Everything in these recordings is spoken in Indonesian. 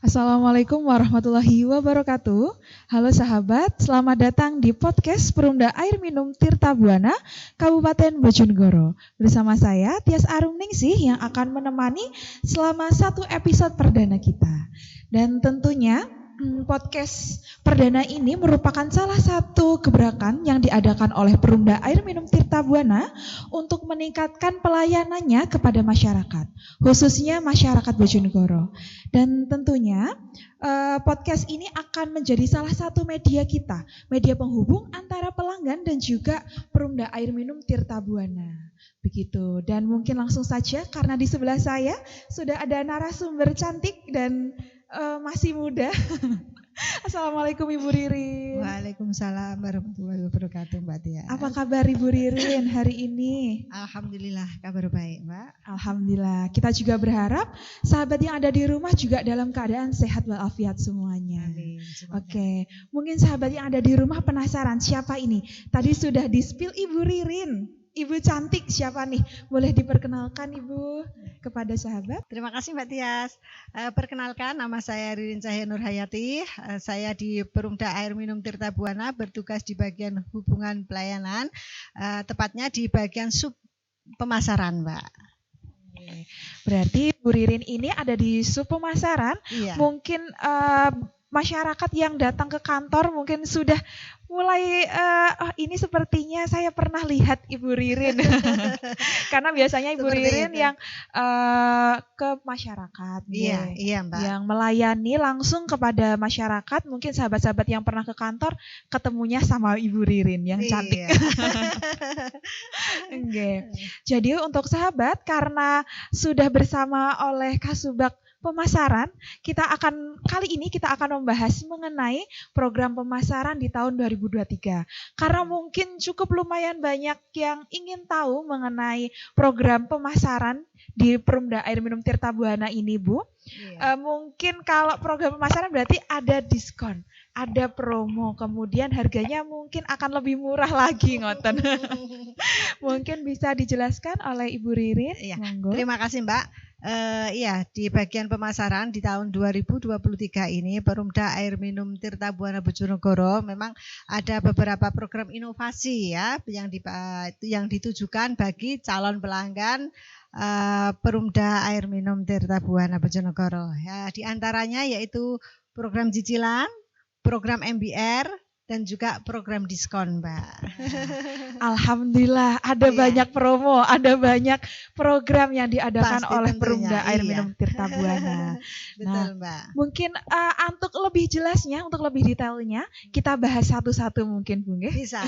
Assalamualaikum warahmatullahi wabarakatuh. Halo sahabat, selamat datang di podcast Perumda Air Minum Tirta Buana, Kabupaten Bojonegoro. Bersama saya, Tias Arum Ningsih yang akan menemani selama satu episode perdana kita. Dan tentunya podcast perdana ini merupakan salah satu gebrakan yang diadakan oleh Perumda Air Minum Tirta Buana untuk meningkatkan pelayanannya kepada masyarakat, khususnya masyarakat Bojonegoro. Dan tentunya podcast ini akan menjadi salah satu media kita, media penghubung antara pelanggan dan juga Perumda Air Minum Tirta Buana. Begitu. Dan mungkin langsung saja karena di sebelah saya sudah ada narasumber cantik dan masih muda. Assalamualaikum Ibu Ririn. Waalaikumsalam warahmatullahi wabarakatuh, Mbak Tia. Apa kabar Ibu Ririn hari ini? Alhamdulillah kabar baik, Mbak. Alhamdulillah. Kita juga berharap sahabat yang ada di rumah juga dalam keadaan sehat walafiat semuanya. Amin. Oke, mungkin sahabat yang ada di rumah penasaran siapa ini? Tadi sudah di-spill Ibu Ririn. Ibu cantik siapa nih? Boleh diperkenalkan Ibu kepada sahabat? Terima kasih Mbak Tias. Perkenalkan, nama saya Ririn Cahya Nurhayati. Saya di Perumda Air Minum Tirta Buana bertugas di bagian hubungan pelayanan, tepatnya di bagian sub pemasaran, Mbak. Berarti Bu Ririn ini ada di sub pemasaran. Iya. Mungkin masyarakat yang datang ke kantor mungkin sudah mulai ini sepertinya saya pernah lihat Ibu Ririn. Karena biasanya Ibu Seperti Ririn itu. yang ke masyarakat, Iya Mbak. yang melayani langsung kepada masyarakat. Mungkin sahabat-sahabat yang pernah ke kantor ketemunya sama Ibu Ririn yang cantik. Iya. Oke. Jadi untuk sahabat, karena sudah bersama oleh Kasubag Pemasaran, kali ini kita akan membahas mengenai program pemasaran di tahun 2023. Karena mungkin cukup lumayan banyak yang ingin tahu mengenai program pemasaran di Perumda Air Minum Tirta Buana ini, Bu. Iya. Mungkin kalau program pemasaran berarti ada diskon, ada promo, kemudian harganya mungkin akan lebih murah lagi, ngoten. Mungkin bisa dijelaskan oleh Ibu Ririn. Iya. Monggo. Terima kasih Mbak. Iya, di bagian pemasaran di tahun 2023 ini Perumda Air Minum Tirta Buana Bojonegoro memang ada beberapa program inovasi ya yang ditujukan bagi calon pelanggan Perumda Air Minum Tirta Buana Bojonegoro. Ya, di antaranya yaitu program cicilan, program MBR dan juga program diskon, Mbak. Alhamdulillah ada Iya. banyak promo, ada banyak program yang diadakan Pasti oleh tentunya, Perumda Air iya. Minum Tirta Buana. Betul, Mbak. Mungkin untuk lebih jelasnya, untuk lebih detailnya, kita bahas satu-satu mungkin, Bu. Nggih? Bisa,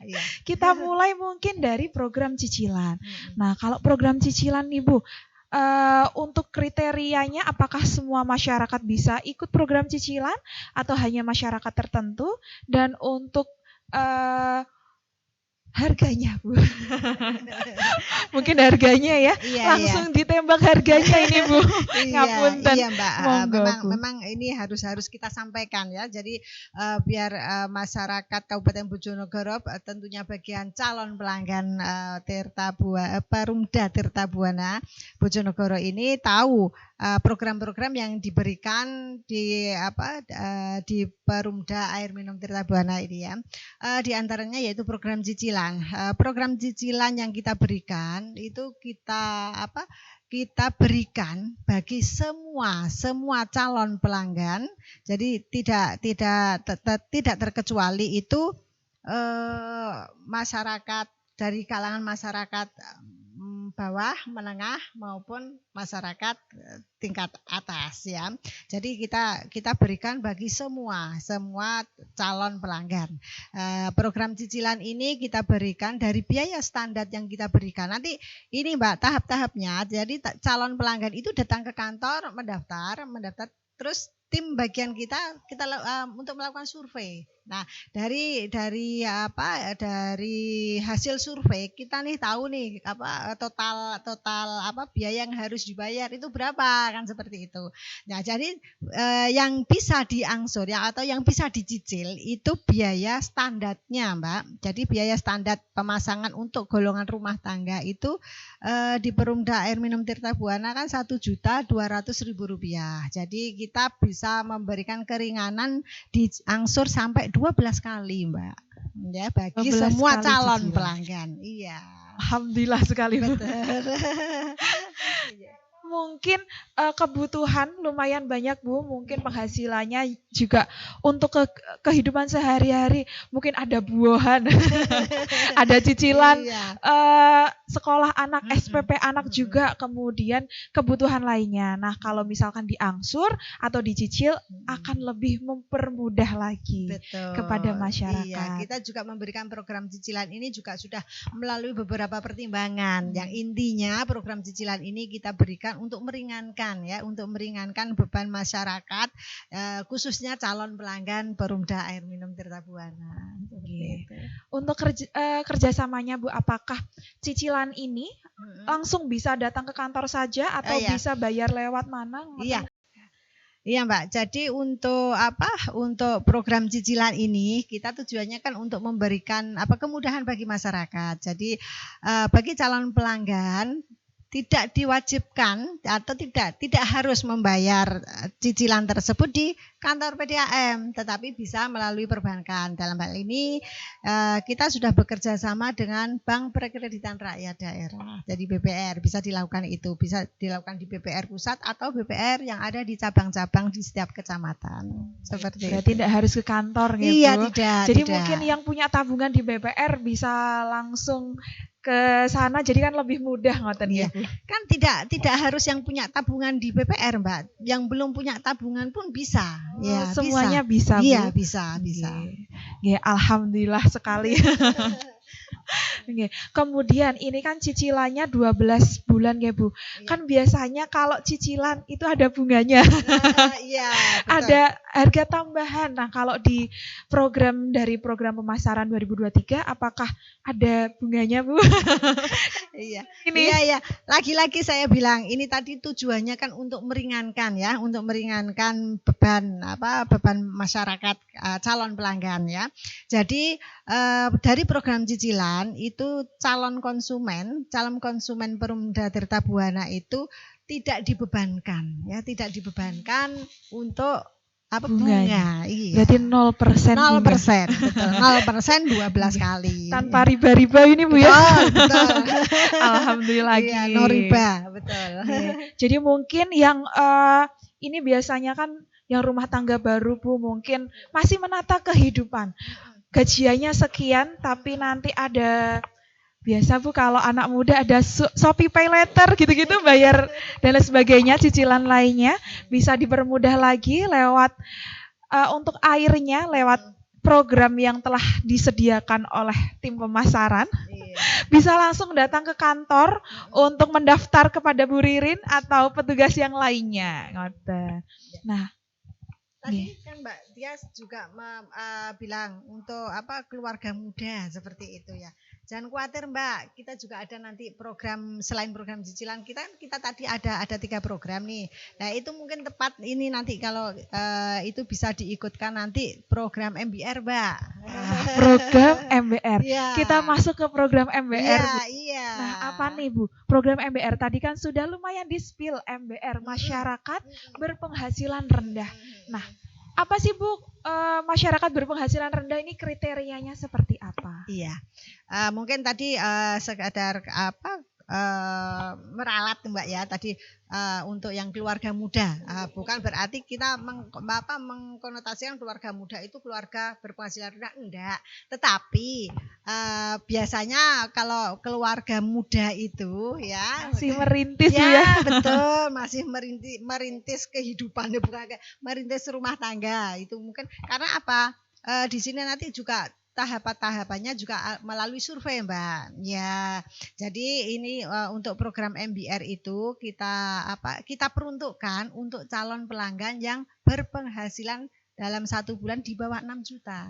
iya. Kita mulai mungkin dari program cicilan. Nah, kalau program cicilan nih, Bu, untuk kriterianya apakah semua masyarakat bisa ikut program cicilan atau hanya masyarakat tertentu? Dan untuk harganya, Bu. Mungkin harganya ya. Iya, Langsung ditembak harganya ini, Bu. Ngapunten. Iya, Mbak. Monggo, Bu. Memang ini harus kita sampaikan ya. Jadi biar masyarakat Kabupaten Bojonegoro tentunya bagian calon pelanggan Perumda Tirta Buana Bojonegoro ini tahu program-program yang diberikan di Perumda Air Minum Tirta Buana ini ya. Di antaranya yaitu program cicilan. Program cicilan yang kita berikan itu kita berikan bagi semua calon pelanggan. Jadi tidak terkecuali itu masyarakat dari kalangan masyarakat bawah, menengah maupun masyarakat tingkat atas ya. Jadi kita berikan bagi semua calon pelanggan. Program cicilan ini kita berikan dari biaya standar yang kita berikan. Nanti ini Mbak tahap-tahapnya. Jadi calon pelanggan itu datang ke kantor mendaftar terus tim bagian kita untuk melakukan survei. Nah, dari hasil survei kita nih tahu nih total biaya yang harus dibayar itu berapa, kan seperti itu. Nah, jadi yang bisa diangsur ya atau yang bisa dicicil itu biaya standarnya, Mbak. Jadi biaya standar pemasangan untuk golongan rumah tangga itu di Perumda Air Minum Tirta Buana kan Rp1.200.000. Jadi kita bisa memberikan keringanan diangsur sampai 12 kali, Mbak. Ya, bagi semua calon cicilan. Pelanggan. Iya. Alhamdulillah sekali, Bu. Betul. Mungkin kebutuhan lumayan banyak, Bu. Mungkin penghasilannya juga untuk kehidupan sehari-hari. Mungkin ada buahan, ada cicilan, sekolah anak, SPP anak juga, kemudian kebutuhan lainnya. Nah, kalau misalkan diangsur atau dicicil akan lebih mempermudah lagi kepada masyarakat. Iya, kita juga memberikan program cicilan ini juga sudah melalui beberapa pertimbangan. Yang intinya program cicilan ini kita berikan untuk meringankan beban masyarakat, khususnya calon pelanggan Perumda Air Minum Tirta Buana. Untuk kerjasamanya, Bu, apakah cicilan ini langsung bisa datang ke kantor saja atau bisa bayar lewat mana? Iya, Mbak. Jadi untuk program cicilan ini kita tujuannya kan untuk memberikan kemudahan bagi masyarakat. Jadi bagi calon pelanggan tidak diwajibkan atau tidak harus membayar cicilan tersebut di kantor PDAM, tetapi bisa melalui perbankan. Dalam hal ini kita sudah bekerja sama dengan Bank Perkreditan Rakyat Daerah, jadi BPR. Bisa dilakukan di BPR pusat atau BPR yang ada di cabang-cabang di setiap kecamatan. Seperti Berarti tidak harus ke kantor, gitu. Iya, tidak. Jadi mungkin yang punya tabungan di BPR bisa langsung ke sana, jadi kan lebih mudah, ngoten ya. Kan tidak harus yang punya tabungan di BPR, Mbak. Yang belum punya tabungan pun bisa. Ya, semuanya bisa, Bu. Iya, bisa. Ya, alhamdulillah sekali. Kemudian ini kan cicilannya 12 bulan ya, Bu. Kan biasanya kalau cicilan itu ada bunganya. Iya, ada harga tambahan. Nah, kalau di dari program pemasaran 2023 apakah ada bunganya, Bu? Iya. Iya. Lagi-lagi saya bilang ini tadi tujuannya kan untuk meringankan beban masyarakat calon pelanggan ya. Jadi dari program cicilan itu calon konsumen Perumda Tirta Buana itu tidak dibebankan untuk bunga. Iya. Berarti 0%. 0%, betul. 0% 12 kali. Tanpa riba-riba ini, Bu, ya. Betul. Alhamdulillah lagi. Iya, no riba, betul. Jadi mungkin yang ini biasanya kan yang rumah tangga baru, Bu, mungkin masih menata kehidupan. Gajiannya sekian, tapi nanti ada biasa, Bu, kalau anak muda ada Shopee Pay Later gitu-gitu, bayar dan lain sebagainya, cicilan lainnya bisa dipermudah lagi lewat untuk airnya lewat program yang telah disediakan oleh tim pemasaran. Bisa langsung datang ke kantor untuk mendaftar kepada Bu Ririn atau petugas yang lainnya. Nah, tadi kan Mbak Tias juga bilang untuk keluarga muda seperti itu ya. Jangan khawatir, Mbak, kita juga ada nanti program selain program cicilan kita tadi ada 3 program nih. Nah, itu mungkin tepat ini nanti kalau itu bisa diikutkan nanti program MBR, Mbak. Program MBR. Ya. Kita masuk ke program MBR. Iya. Nah, apa nih, Bu? Program MBR tadi kan sudah lumayan di-spill MBR, masyarakat berpenghasilan rendah. Nah, apa sih, Bu, masyarakat berpenghasilan rendah ini kriterianya seperti apa? Iya, mungkin tadi sekadar meralat, Mbak, ya tadi untuk yang keluarga muda, bukan berarti kita mengkonotasikan keluarga muda itu keluarga berpenghasilan rendah, enggak. Tetapi biasanya kalau keluarga muda itu ya masih merintis, ya, betul, masih merintis kehidupan, bukan merintis rumah tangga itu mungkin karena apa? Di sini nanti juga tahapannya juga melalui survei, Mbak. Ya, jadi ini untuk program MBR itu kita peruntukkan untuk calon pelanggan yang berpenghasilan dalam 1 bulan di bawah 6 juta.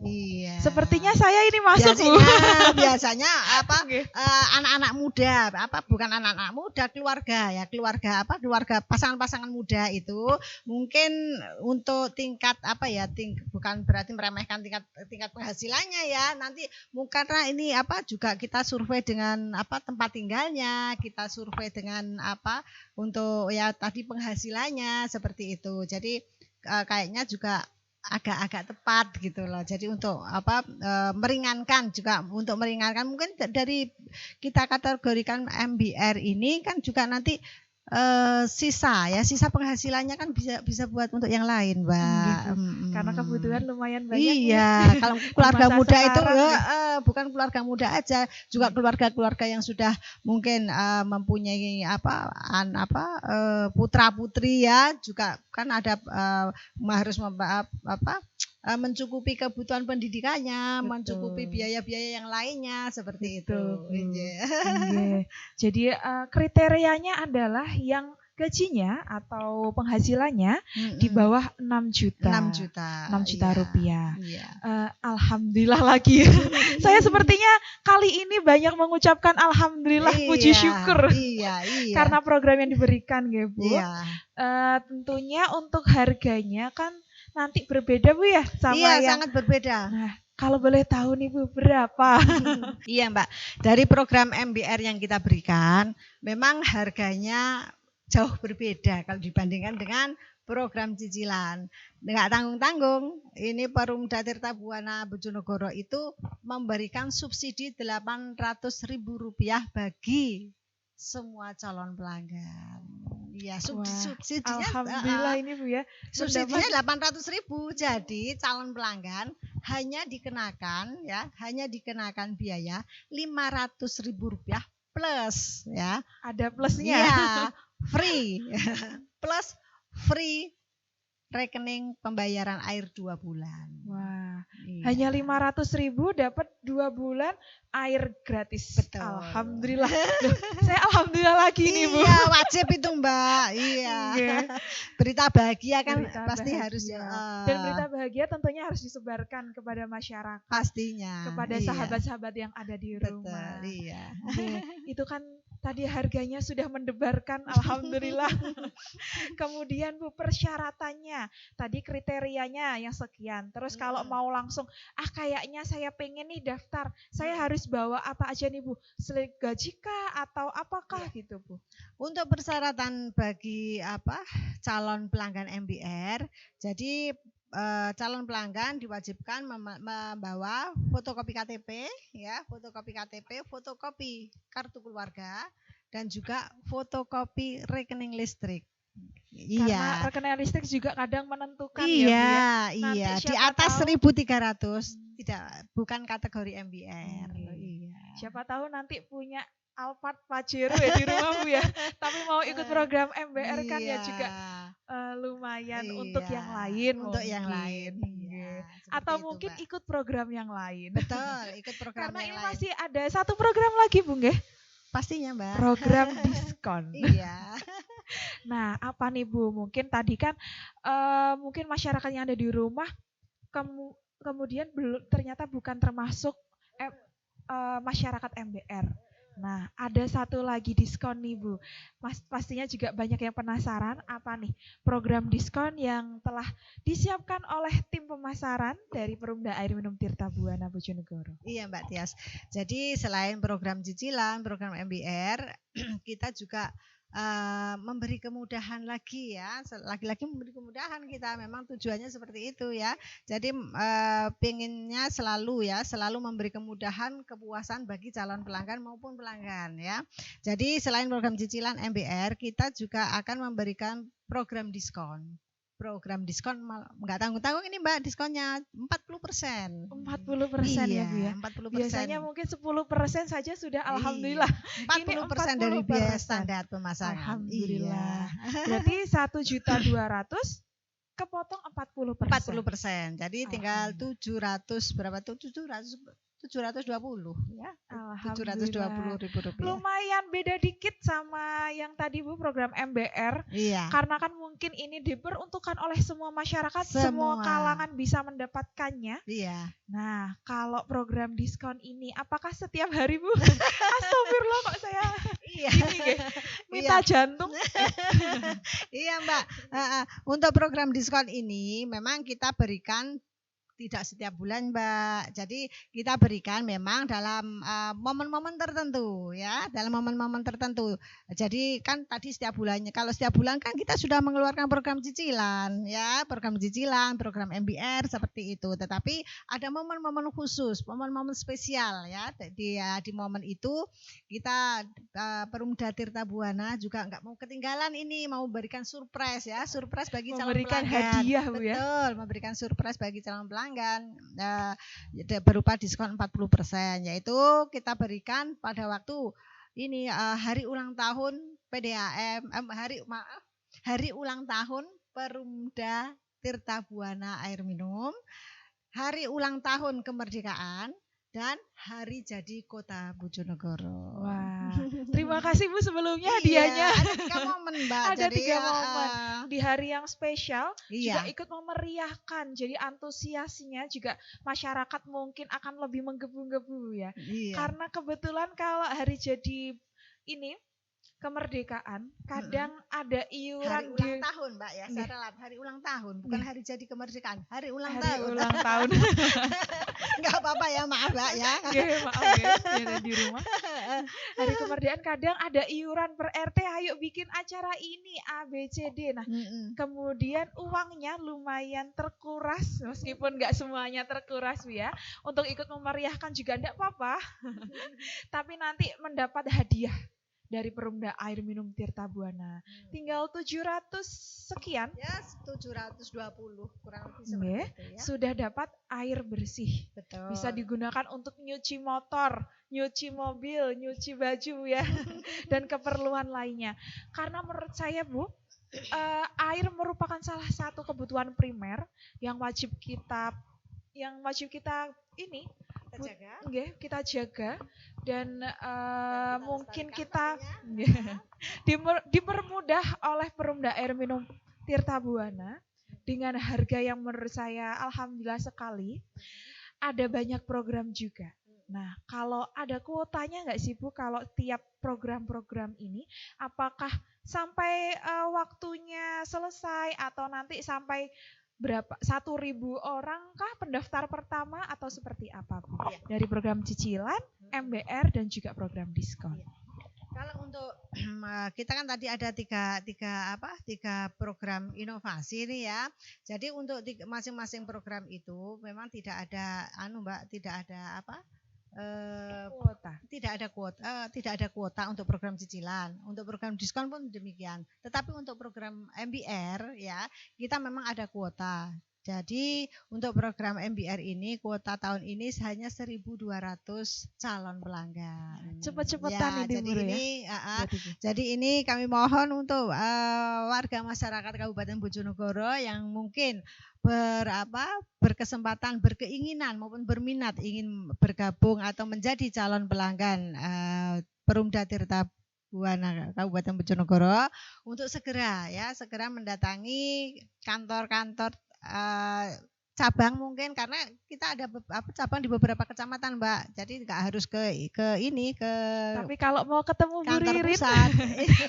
Iya. Sepertinya saya ini masuk, Bu. Biasanya Oke. anak-anak muda, bukan anak-anak muda, keluarga pasangan-pasangan muda itu mungkin untuk tingkat bukan berarti meremehkan tingkat penghasilannya ya. Nanti karena ini juga kita survei dengan tempat tinggalnya, kita survei dengan untuk ya tadi penghasilannya seperti itu. Jadi kayaknya juga agak tepat gitu loh. Jadi untuk meringankan mungkin dari kita kategorikan MBR ini kan juga nanti sisa penghasilannya kan bisa buat untuk yang lain, Mbak. Karena kebutuhan lumayan banyak. Iya, kalau keluarga muda itu sekarang, bukan keluarga muda aja, juga keluarga-keluarga yang sudah mungkin mempunyai putra-putri ya, juga kan ada harus mencukupi kebutuhan pendidikannya, mencukupi biaya-biaya yang lainnya seperti itu. Jadi kriterianya adalah yang gajinya atau penghasilannya di bawah 6 juta. 6 juta rupiah. Iya. Alhamdulillah lagi. Saya sepertinya kali ini banyak mengucapkan alhamdulillah, puji syukur. Iya. Karena program yang diberikan, ya, Bu. Iya. Tentunya untuk harganya kan nanti berbeda, Bu, ya, sama yang sangat berbeda. Nah, kalau boleh tahu nih, Bu, berapa? Iya, Mbak. Dari program MBR yang kita berikan, memang harganya jauh berbeda kalau dibandingkan dengan program cicilan. Nggak tanggung-tanggung, ini Perumda Tirta Buana Bojonegoro itu memberikan subsidi Rp800.000 bagi semua calon pelanggan. Iya, subsidinya alhamdulillah ini, Bu, ya. Subsidinya 800.000. Jadi calon pelanggan hanya dikenakan biaya Rp500.000 plus ya. Ada plusnya. Iya, free. Plus free rekening pembayaran air 2 bulan. Wah, iya. Hanya 500.000 dapat 2 bulan air gratis. Betul. Alhamdulillah. Loh, saya alhamdulillah lagi nih, Bu. Iya, wajib itu, Mbak. Iya. Berita bahagia kan pasti harus ya. Dan berita bahagia tentunya harus disebarkan kepada masyarakat. Pastinya. Kepada sahabat-sahabat yang ada di rumah. Betul, iya. Itu kan tadi harganya sudah mendebarkan, alhamdulillah. Kemudian, Bu, persyaratannya, tadi kriterianya yang sekian. Terus kalau mau langsung, kayaknya saya pengen nih daftar, saya harus bawa apa aja nih, Bu? Slip gaji kah atau apakah gitu, Bu? Untuk persyaratan bagi calon pelanggan MBR, jadi calon pelanggan diwajibkan membawa fotokopi KTP, fotokopi kartu keluarga, dan juga fotokopi rekening listrik. Karena rekening listrik juga kadang menentukan iya, ya, Bu, ya. Di atas 1.300 bukan kategori MBR. Iya. Siapa tahu nanti punya Alphard Pajero ya di rumah, Bu, ya. Tapi mau ikut program MBR kan ya juga lumayan untuk yang lain. Untuk yang lain. Atau mungkin Mbak, ikut program yang lain. Betul, ikut program karena yang ini lain. masih ada satu program lagi, Bu, nggih? Pastinya, Mbak. Program diskon. Iya. Nah, apa nih, Bu? Mungkin tadi kan mungkin masyarakat yang ada di rumah kemudian ternyata bukan termasuk masyarakat MBR. Nah, ada satu lagi diskon nih, Bu. Pastinya juga banyak yang penasaran apa nih program diskon yang telah disiapkan oleh tim pemasaran dari Perumda Air Minum Tirta Buana Bojonegoro. Iya, Mbak Tias. Jadi selain program cicilan, program MBR, kita juga memberi kemudahan lagi ya, lagi-lagi memberi kemudahan kita, memang tujuannya seperti itu ya. Jadi pengennya selalu memberi kemudahan, kepuasan bagi calon pelanggan maupun pelanggan ya. Jadi selain program cicilan MBR, kita juga akan memberikan program diskon. Program diskon nggak tanggung-tanggung ini, Mbak, diskonnya 40%. 40% ya, Bu, ya. 40%. Biasanya mungkin 10% saja sudah alhamdulillah. 40% dari biaya standar pemasangan. Alhamdulillah. Berarti 1.200.000 kepotong 40%. 40%. Jadi tinggal 700 berapa tuh? 720 ya. Alhamdulillah. Rp720.000. Lumayan beda dikit sama yang tadi Bu, program MBR. Iya. Karena kan mungkin ini diperuntukkan oleh semua masyarakat, semua Semua. kalangan bisa mendapatkannya. Iya. Nah, kalau program diskon ini apakah setiap hari Bu? Astagfirullah kok saya Iya. ini nggih, minta jantung. Iya Mbak. Untuk program diskon ini memang kita berikan tidak setiap bulan Mbak. Jadi kita berikan memang dalam momen-momen tertentu ya, dalam momen-momen tertentu. Jadi kan tadi setiap bulannya, kalau setiap bulan kan kita sudah mengeluarkan program cicilan ya, program cicilan, program MBR seperti itu. Tetapi ada momen-momen khusus, momen-momen spesial ya. Di momen itu kita Perumda Tirta Buana juga nggak mau ketinggalan ini, mau memberikan surprise ya, surprise bagi calon Memberikan pelanggan. hadiah Bu ya. Betul, memberikan surprise bagi calon pelanggan berupa diskon 40%, yaitu kita berikan pada waktu ini hari ulang tahun PDAM, hari ulang tahun Perumda Tirta Buana Air Minum, hari ulang tahun kemerdekaan, dan hari jadi Kota Bojonegoro. Wah, terima kasih Bu sebelumnya hadiahnya. Ada 3 momen Mbak. Ada 3 momen. Di hari yang spesial juga ikut memeriahkan. Jadi antusiasnya juga masyarakat mungkin akan lebih menggebu-gebu ya. Iya. Karena kebetulan kalau hari jadi ini kemerdekaan kadang ada iuran hari ulang tahun Mbak ya, saya ralat hari ulang tahun, bukan hari jadi kemerdekaan, hari ulang tahun. Enggak apa-apa ya, maaf Mbak ya. Maaf ya, yang di rumah. Hari kemerdekaan kadang ada iuran per RT, ayo bikin acara ini A B C D. Nah, kemudian uangnya lumayan terkuras, meskipun enggak semuanya terkuras ya. Untuk ikut memeriahkan juga enggak apa-apa. Tapi nanti mendapat hadiah dari Perumda Air Minum Tirta Buana. Tinggal 700 sekian. Ya, 720 kurang lebih seperti itu ya. Sudah dapat air bersih. Betul. Bisa digunakan untuk nyuci motor, nyuci mobil, nyuci baju ya. Dan keperluan lainnya. Karena menurut saya Bu, air merupakan salah satu kebutuhan primer yang wajib kita ini kita jaga dan mungkin kita dipermudah oleh Perumda Air Minum Tirta Buana dengan harga yang menurut saya alhamdulillah sekali. Ada banyak program juga. Nah, kalau ada kuotanya nggak sih Bu kalau tiap program-program ini? Apakah sampai waktunya selesai atau nanti sampai berapa 1.000 orang kah pendaftar pertama atau seperti apa Bu? Dari program cicilan, MBR dan juga program diskon. Kalau untuk kita kan tadi ada tiga program inovasi ini ya. Jadi untuk masing-masing program itu memang tidak ada kuota. Tidak ada kuota untuk program cicilan. Untuk program diskon pun demikian. Tetapi untuk program MBR ya, kita memang ada kuota. Jadi untuk program MBR ini kuota tahun ini hanya 1.200 calon pelanggan. Cepat-cepatan ya, jadi ini kami mohon untuk warga masyarakat Kabupaten Bojonegoro yang mungkin berkesempatan, berkeinginan maupun berminat ingin bergabung atau menjadi calon pelanggan Perumda Tirta Buana Kabupaten Bojonegoro untuk segera mendatangi kantor-kantor cabang mungkin, karena kita ada cabang di beberapa kecamatan Mbak, jadi nggak harus ke tapi kalau mau ketemu Bu Ririn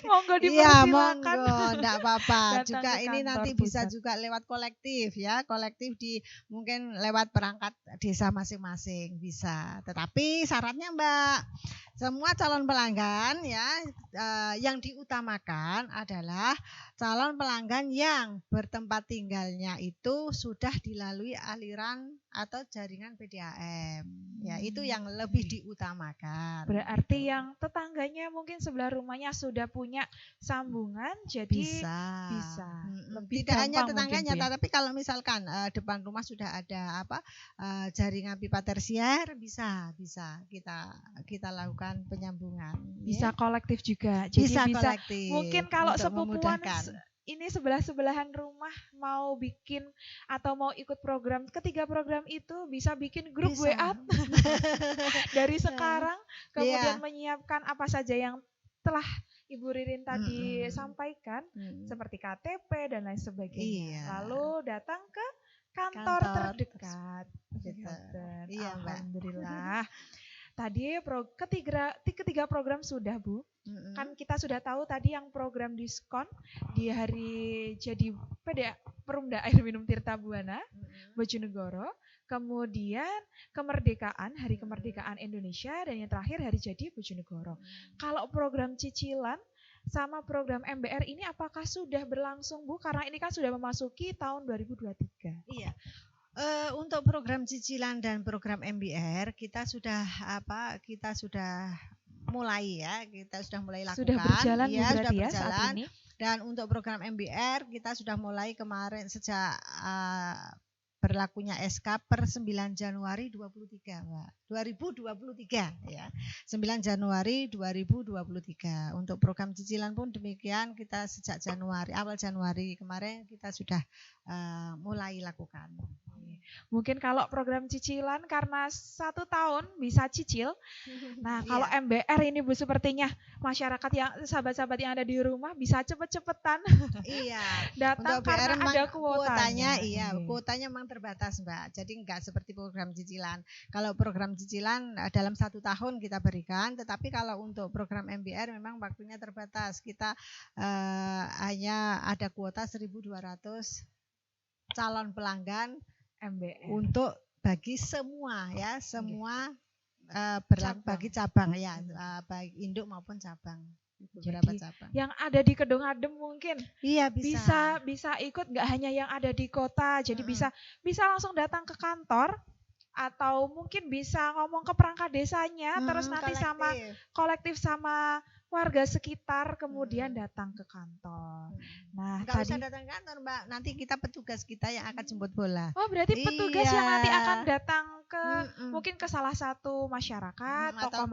monggo dipersilakan. Iya monggo, nggak apa-apa juga ini nanti pusat. Bisa juga lewat kolektif mungkin lewat perangkat desa masing-masing bisa, tetapi syaratnya Mbak, semua calon pelanggan ya yang diutamakan adalah calon pelanggan yang bertempat tinggalnya itu sudah dilalui aliran atau jaringan PDAM. Ya, itu yang lebih diutamakan. Berarti yang tetangganya mungkin sebelah rumahnya sudah punya sambungan, jadi bisa. Lebih tidak hanya tetangganya, mungkin, tapi kalau misalkan depan rumah sudah ada jaringan pipa tersier, bisa kita lakukan penyambungan. Bisa kolektif juga. Jadi bisa kolektif. mungkin kalau sepupuan ini sebelah-sebelahan rumah mau bikin atau mau ikut program, ketiga program itu bisa bikin grup Bisa. WA dari sekarang, kemudian Iya. menyiapkan apa saja yang telah Ibu Ririn tadi Mm-mm. sampaikan, Mm. seperti KTP dan lain sebagainya. Iya. Lalu datang ke kantor terdekat. Gitu. Ngoten. Iya, Mbak. Alhamdulillah. Tadi ketiga program sudah, Bu. Mm-mm. Kan kita sudah tahu tadi yang program diskon di hari jadi Perumda Air Minum Tirta Buana Bojonegoro, kemudian kemerdekaan, hari kemerdekaan Indonesia, dan yang terakhir hari jadi Bojonegoro. Kalau program cicilan sama program MBR ini apakah sudah berlangsung, Bu? Karena ini kan sudah memasuki tahun 2023. Iya. Untuk program cicilan dan program MBR kita sudah mulai ya, kita sudah mulai lakukan. Sudah berjalan, ya, Bu, sudah berarti berjalan. saat ini. Dan untuk program MBR kita sudah mulai kemarin sejak berlakunya SK per 9 Januari 23, Mbak. 2023 ya. 9 Januari 2023. Untuk program cicilan pun demikian, kita sejak awal Januari kemarin kita sudah mulai lakukan. Mungkin kalau program cicilan karena 1 tahun bisa cicil. Nah, kalau MBR ini, Bu, sepertinya masyarakat yang sahabat-sahabat yang ada di rumah bisa cepet-cepetan Iya. datang Untuk karena BR ada kuotanya. Kuotanya memang terbatas, Mbak. Jadi enggak seperti program cicilan. Kalau program cicilan dalam 1 tahun kita berikan, tetapi kalau untuk program MBR memang waktunya terbatas. Kita hanya ada kuota 1.200 calon pelanggan MBR untuk bagi semua ya, semua berlaku bagi cabang ya, baik induk maupun cabang. Beberapa cabang. Yang ada di Kedung Adem mungkin. Iya, bisa ikut, nggak hanya yang ada di kota. Jadi bisa langsung datang ke kantor, atau mungkin bisa ngomong ke perangkat desanya, terus nanti kolektif sama warga sekitar, kemudian datang ke kantor. Nah, nggak usah datang ke kantor, Mbak. Nanti petugas kita yang akan jemput bola. Oh, berarti petugas yang nanti akan datang ke mungkin ke salah satu masyarakat, tokoh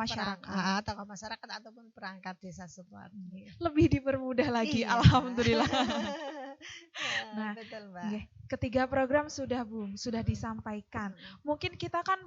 masyarakat ataupun perangkat desa setempat. Lebih dipermudah lagi, alhamdulillah. Nah, betul, Mbak. Ketiga program sudah, Bu, sudah disampaikan. Mungkin kita kan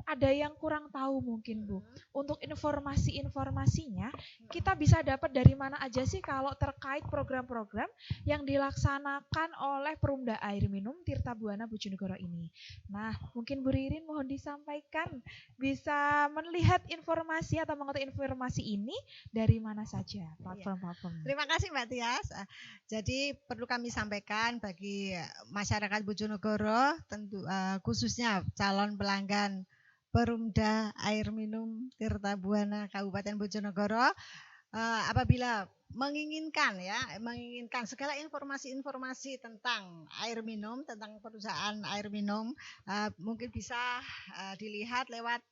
ada yang kurang tahu mungkin, Bu. Untuk informasi-informasinya kita bisa dapat dari mana aja sih kalau terkait program-program yang dilaksanakan oleh Perumda Air Minum Tirta Buana Bojonegoro ini. Nah, mungkin Bu Ririn mohon disampaikan, bisa melihat informasi atau mengetahui informasi ini dari mana saja platform-platform. Terima kasih, Mbak Tias. Jadi perlu kami sampaikan bagi masyarakat Bojonegoro, tentu khususnya calon pelanggan Perumda Air Minum Tirta Buana Kabupaten Bojonegoro, apabila menginginkan segala informasi-informasi tentang air minum, tentang perusahaan air minum, mungkin bisa dilihat lewat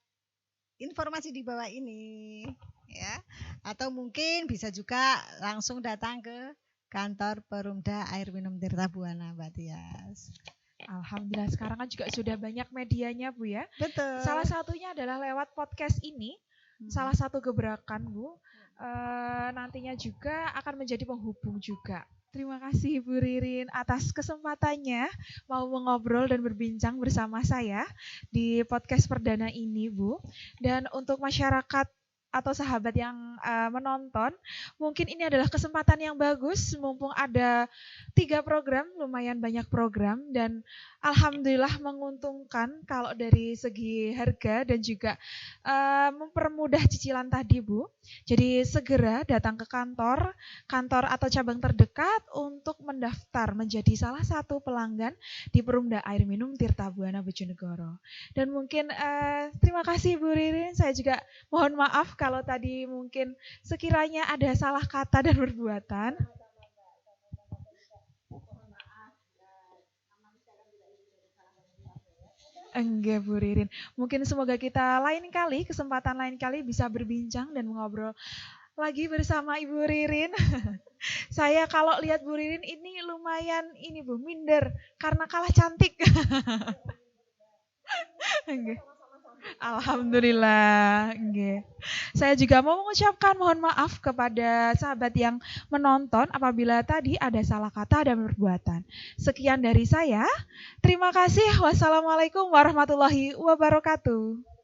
informasi di bawah ini ya, atau mungkin bisa juga langsung datang ke kantor Perumda Air Minum Tirta Buana, Mbak Tias. Alhamdulillah sekarang kan juga sudah banyak medianya, Bu, ya. Betul. Salah satunya adalah lewat podcast ini. Salah satu gebrakan, Bu. Nantinya juga akan menjadi penghubung juga. Terima kasih Bu Ririn atas kesempatannya mau mengobrol dan berbincang bersama saya di podcast perdana ini, Bu. Dan untuk masyarakat atau sahabat yang menonton, mungkin ini adalah kesempatan yang bagus mumpung ada 3 program, lumayan banyak program, dan alhamdulillah menguntungkan kalau dari segi harga dan juga mempermudah cicilan tadi, Bu. Jadi segera datang ke kantor atau cabang terdekat untuk mendaftar menjadi salah satu pelanggan di Perumda Air Minum Tirta Buana Bojonegoro. Dan mungkin terima kasih Bu Ririn, saya juga mohon maaf kalau tadi mungkin sekiranya ada salah kata dan perbuatan. Enggak, Bu Ririn. Mungkin semoga kita kesempatan lain kali bisa berbincang dan mengobrol lagi bersama Ibu Ririn. Saya kalau lihat Bu Ririn ini lumayan Bu, minder karena kalah cantik. Enggak. Alhamdulillah. Nggih. Saya juga mau mengucapkan mohon maaf kepada sahabat yang menonton apabila tadi ada salah kata dan perbuatan. Sekian dari saya. Terima kasih. Wassalamualaikum warahmatullahi wabarakatuh.